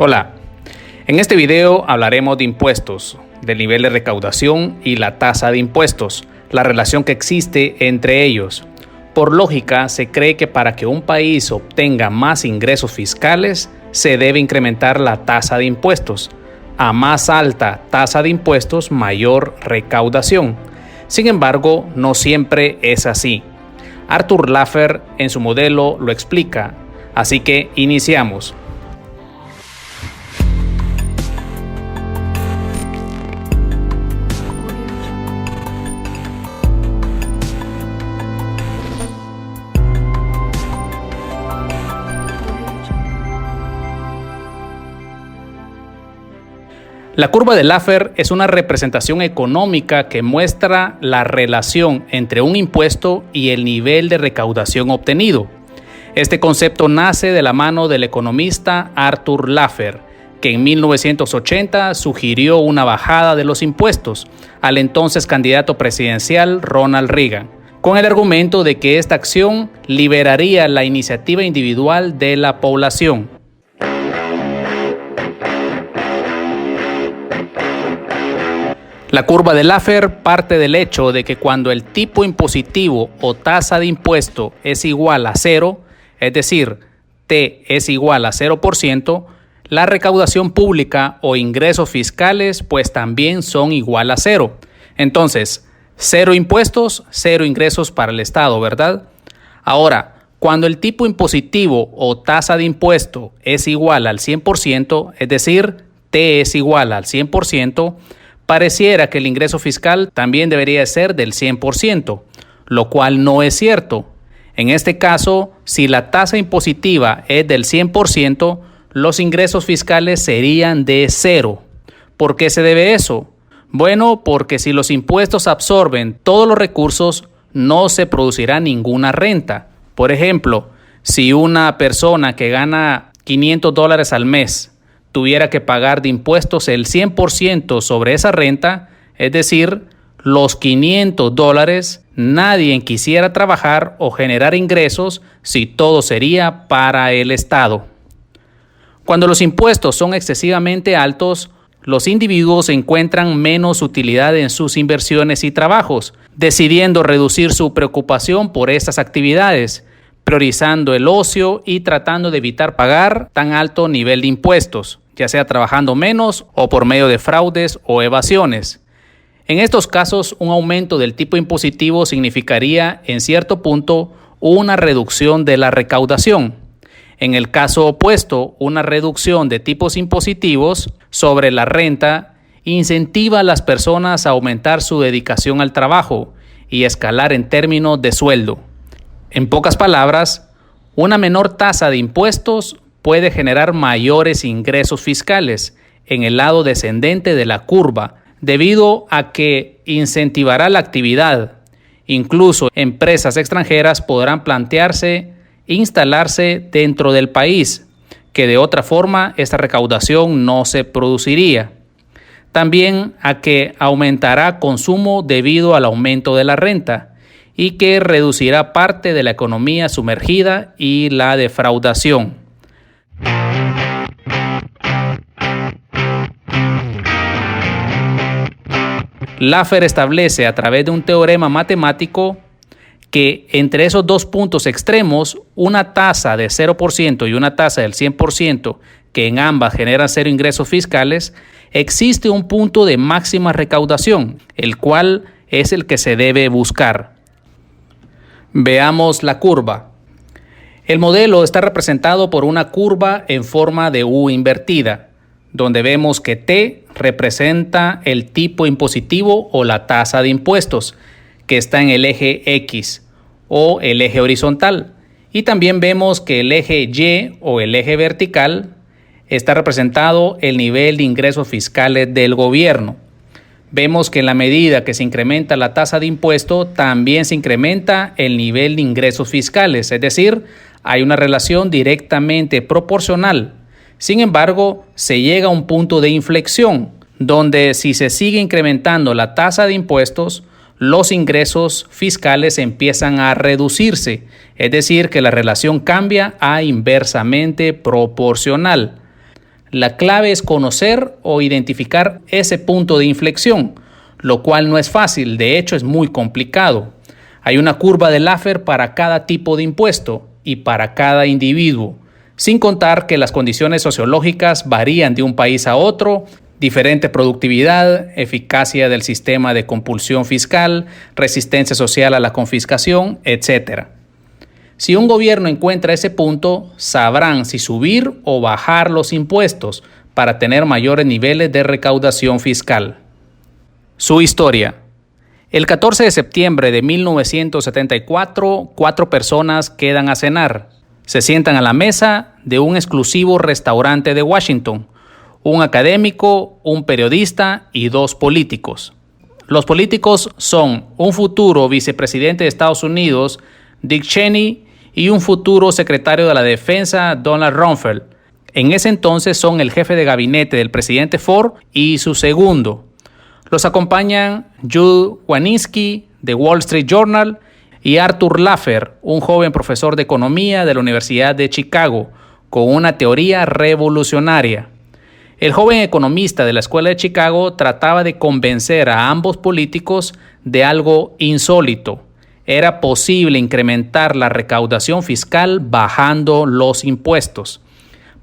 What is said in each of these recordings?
Hola, en este video hablaremos de impuestos, del nivel de recaudación y la tasa de impuestos, la relación que existe entre ellos. Por lógica, se cree que para que un país obtenga más ingresos fiscales, se debe incrementar la tasa de impuestos. A más alta tasa de impuestos, mayor recaudación. Sin embargo, no siempre es así. Arthur Laffer en su modelo lo explica, así que iniciamos. La curva de Laffer es una representación económica que muestra la relación entre un impuesto y el nivel de recaudación obtenido. Este concepto nace de la mano del economista Arthur Laffer, que en 1980 sugirió una bajada de los impuestos al entonces candidato presidencial Ronald Reagan, con el argumento de que esta acción liberaría la iniciativa individual de la población. La curva de Laffer parte del hecho de que cuando el tipo impositivo o tasa de impuesto es igual a 0, es decir, T es igual a 0%, la recaudación pública o ingresos fiscales pues también son igual a 0. Entonces, 0 impuestos, 0 ingresos para el Estado, ¿verdad? Ahora, cuando el tipo impositivo o tasa de impuesto es igual al 100%, es decir, T es igual al 100%, pareciera que el ingreso fiscal también debería ser del 100%, lo cual no es cierto. En este caso, si la tasa impositiva es del 100%, los ingresos fiscales serían de 0. ¿Por qué se debe eso? Bueno, porque si los impuestos absorben todos los recursos, no se producirá ninguna renta. Por ejemplo, si una persona que gana $500 al mes tuviera que pagar de impuestos el 100% sobre esa renta, es decir, los $500, nadie quisiera trabajar o generar ingresos si todo sería para el Estado. Cuando los impuestos son excesivamente altos, los individuos encuentran menos utilidad en sus inversiones y trabajos, decidiendo reducir su preocupación por estas actividades, priorizando el ocio y tratando de evitar pagar tan alto nivel de impuestos, ya sea trabajando menos o por medio de fraudes o evasiones. En estos casos, un aumento del tipo impositivo significaría, en cierto punto, una reducción de la recaudación. En el caso opuesto, una reducción de tipos impositivos sobre la renta incentiva a las personas a aumentar su dedicación al trabajo y escalar en términos de sueldo. En pocas palabras, una menor tasa de impuestos puede generar mayores ingresos fiscales en el lado descendente de la curva, debido a que incentivará la actividad. Incluso empresas extranjeras podrán plantearse instalarse dentro del país, que de otra forma esta recaudación no se produciría. También a que aumentará consumo debido al aumento de la renta, y que reducirá parte de la economía sumergida y la defraudación. Laffer establece a través de un teorema matemático que entre esos dos puntos extremos, una tasa de 0% y una tasa del 100%, que en ambas generan 0 ingresos fiscales, existe un punto de máxima recaudación, el cual es el que se debe buscar. Veamos la curva. El modelo está representado por una curva en forma de U invertida, donde vemos que T representa el tipo impositivo o la tasa de impuestos, que está en el eje X o el eje horizontal. Y también vemos que el eje Y o el eje vertical está representado el nivel de ingresos fiscales del gobierno. Vemos que en la medida que se incrementa la tasa de impuesto, también se incrementa el nivel de ingresos fiscales, es decir, hay una relación directamente proporcional. Sin embargo, se llega a un punto de inflexión, donde si se sigue incrementando la tasa de impuestos, los ingresos fiscales empiezan a reducirse, es decir, que la relación cambia a inversamente proporcional. La clave es conocer o identificar ese punto de inflexión, lo cual no es fácil, de hecho es muy complicado. Hay una curva de Laffer para cada tipo de impuesto y para cada individuo, sin contar que las condiciones sociológicas varían de un país a otro, diferente productividad, eficacia del sistema de compulsión fiscal, resistencia social a la confiscación, etc. Si un gobierno encuentra ese punto, sabrán si subir o bajar los impuestos para tener mayores niveles de recaudación fiscal. Su historia. El 14 de septiembre de 1974, 4 personas quedan a cenar. Se sientan a la mesa de un exclusivo restaurante de Washington. Un académico, un periodista y 2 políticos. Los políticos son un futuro vicepresidente de Estados Unidos, Dick Cheney, y un futuro secretario de la Defensa, Donald Rumsfeld. En ese entonces son el jefe de gabinete del presidente Ford y su segundo. Los acompañan Judd Wanniski, de Wall Street Journal, y Arthur Laffer, un joven profesor de economía de la Universidad de Chicago, con una teoría revolucionaria. El joven economista de la Escuela de Chicago trataba de convencer a ambos políticos de algo insólito. Era posible incrementar la recaudación fiscal bajando los impuestos.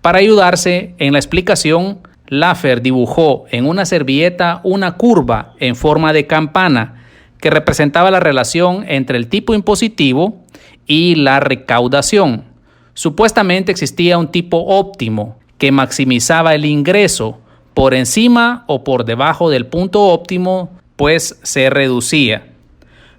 Para ayudarse en la explicación, Laffer dibujó en una servilleta una curva en forma de campana que representaba la relación entre el tipo impositivo y la recaudación. Supuestamente existía un tipo óptimo que maximizaba el ingreso. Por encima o por debajo del punto óptimo, pues se reducía.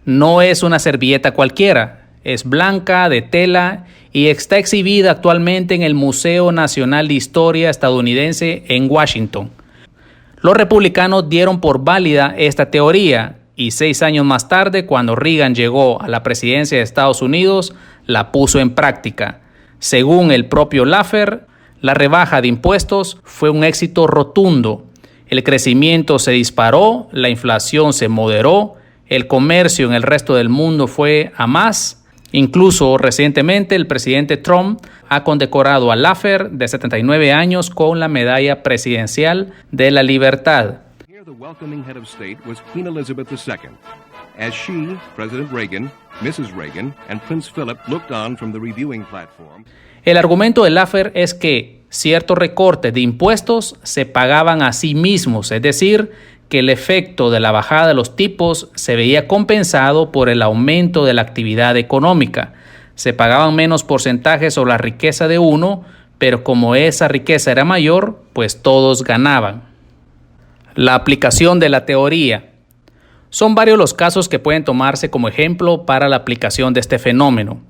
No es una servilleta cualquiera, es blanca, de tela y está exhibida actualmente en el Museo Nacional de Historia estadounidense en Washington. Los republicanos dieron por válida esta teoría y 6 años más tarde, cuando Reagan llegó a la presidencia de Estados Unidos, la puso en práctica. Según el propio Laffer, la rebaja de impuestos fue un éxito rotundo. El crecimiento se disparó, la inflación se moderó, el comercio en el resto del mundo fue a más. Incluso recientemente el presidente Trump ha condecorado a Laffer, de 79 años, con la Medalla Presidencial de la Libertad. The welcoming head of state was Queen Elizabeth II, as she, President Reagan, Mrs. Reagan, and Prince Philip looked on from the reviewing platform. El argumento de Laffer es que ciertos recortes de impuestos se pagaban a sí mismos, es decir, que el efecto de la bajada de los tipos se veía compensado por el aumento de la actividad económica. Se pagaban menos porcentajes sobre la riqueza de uno, pero como esa riqueza era mayor, pues todos ganaban. La aplicación de la teoría. Son varios los casos que pueden tomarse como ejemplo para la aplicación de este fenómeno.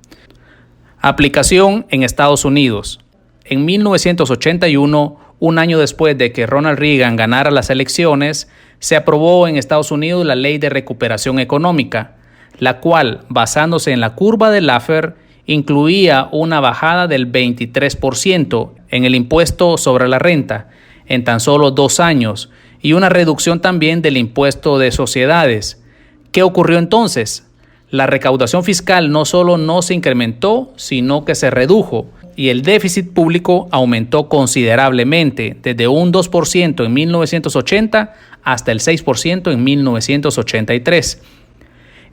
Aplicación en Estados Unidos. En 1981, un año después de que Ronald Reagan ganara las elecciones, se aprobó en Estados Unidos la Ley de Recuperación Económica, la cual, basándose en la curva de Laffer, incluía una bajada del 23% en el impuesto sobre la renta en tan solo 2 años y una reducción también del impuesto de sociedades. ¿Qué ocurrió entonces? La recaudación fiscal no solo no se incrementó, sino que se redujo y el déficit público aumentó considerablemente, desde un 2% en 1980 hasta el 6% en 1983.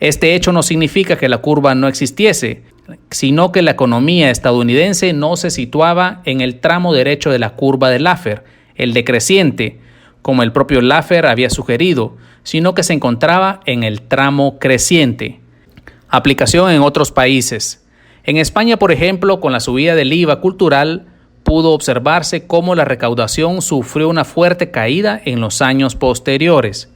Este hecho no significa que la curva no existiese, sino que la economía estadounidense no se situaba en el tramo derecho de la curva de Laffer, el decreciente, como el propio Laffer había sugerido, sino que se encontraba en el tramo creciente. Aplicación en otros países. En España, por ejemplo, con la subida del IVA cultural, pudo observarse cómo la recaudación sufrió una fuerte caída en los años posteriores.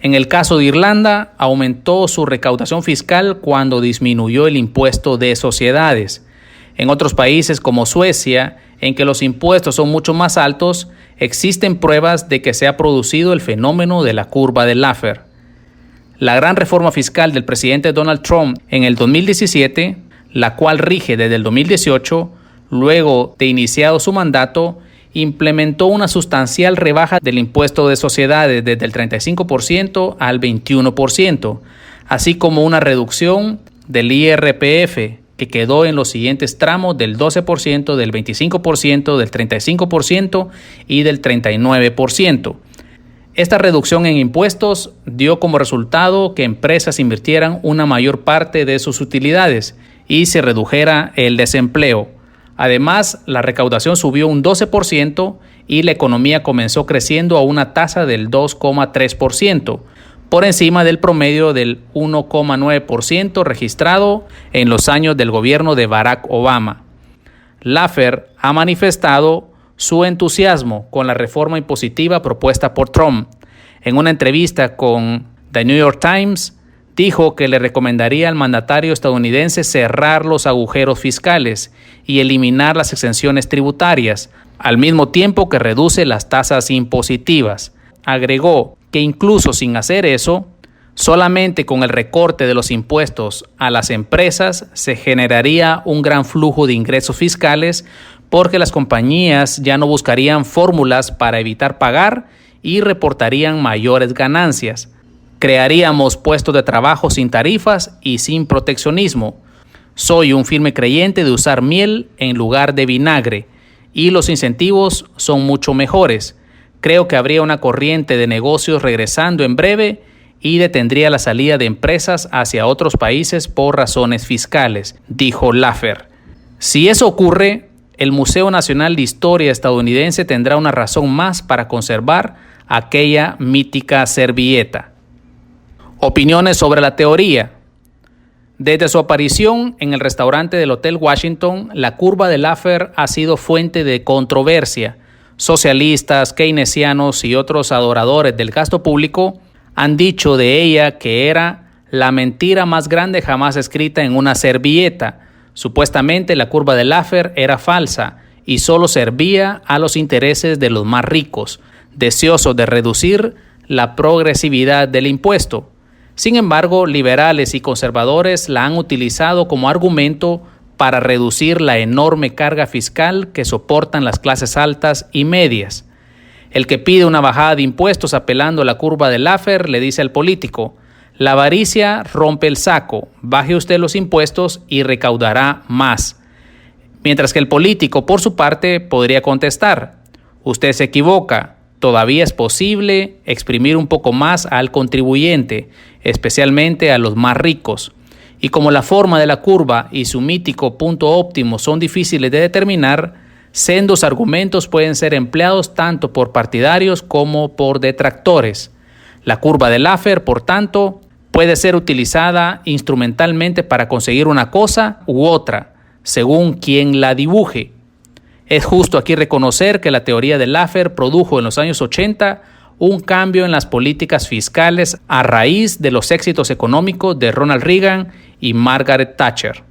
En el caso de Irlanda, aumentó su recaudación fiscal cuando disminuyó el impuesto de sociedades. En otros países como Suecia, en que los impuestos son mucho más altos, existen pruebas de que se ha producido el fenómeno de la curva de Laffer. La gran reforma fiscal del presidente Donald Trump en el 2017, la cual rige desde el 2018, luego de iniciado su mandato, implementó una sustancial rebaja del impuesto de sociedades desde el 35% al 21%, así como una reducción del IRPF, que quedó en los siguientes tramos del 12%, del 25%, del 35% y del 39%. Esta reducción en impuestos dio como resultado que empresas invirtieran una mayor parte de sus utilidades y se redujera el desempleo. Además, la recaudación subió un 12% y la economía comenzó creciendo a una tasa del 2,3%, por encima del promedio del 1,9% registrado en los años del gobierno de Barack Obama. Laffer ha manifestado su entusiasmo con la reforma impositiva propuesta por Trump. En una entrevista con The New York Times, dijo que le recomendaría al mandatario estadounidense cerrar los agujeros fiscales y eliminar las exenciones tributarias, al mismo tiempo que reduce las tasas impositivas. Agregó que incluso sin hacer eso, solamente con el recorte de los impuestos a las empresas se generaría un gran flujo de ingresos fiscales porque las compañías ya no buscarían fórmulas para evitar pagar y reportarían mayores ganancias. Crearíamos puestos de trabajo sin tarifas y sin proteccionismo. Soy un firme creyente de usar miel en lugar de vinagre y los incentivos son mucho mejores. Creo que habría una corriente de negocios regresando en breve y detendría la salida de empresas hacia otros países por razones fiscales, dijo Laffer. Si eso ocurre, el Museo Nacional de Historia estadounidense tendrá una razón más para conservar aquella mítica servilleta. Opiniones sobre la teoría. Desde su aparición en el restaurante del Hotel Washington, la curva de Laffer ha sido fuente de controversia. Socialistas, keynesianos y otros adoradores del gasto público han dicho de ella que era la mentira más grande jamás escrita en una servilleta. Supuestamente la curva de Laffer era falsa y solo servía a los intereses de los más ricos, deseosos de reducir la progresividad del impuesto. Sin embargo, liberales y conservadores la han utilizado como argumento para reducir la enorme carga fiscal que soportan las clases altas y medias. El que pide una bajada de impuestos apelando a la curva de Laffer le dice al político: la avaricia rompe el saco, baje usted los impuestos y recaudará más. Mientras que el político, por su parte, podría contestar: usted se equivoca, todavía es posible exprimir un poco más al contribuyente, especialmente a los más ricos. Y como la forma de la curva y su mítico punto óptimo son difíciles de determinar, sendos argumentos pueden ser empleados tanto por partidarios como por detractores. La curva de Laffer, por tanto, puede ser utilizada instrumentalmente para conseguir una cosa u otra, según quien la dibuje. Es justo aquí reconocer que la teoría de Laffer produjo en los años 80 un cambio en las políticas fiscales a raíz de los éxitos económicos de Ronald Reagan y Margaret Thatcher.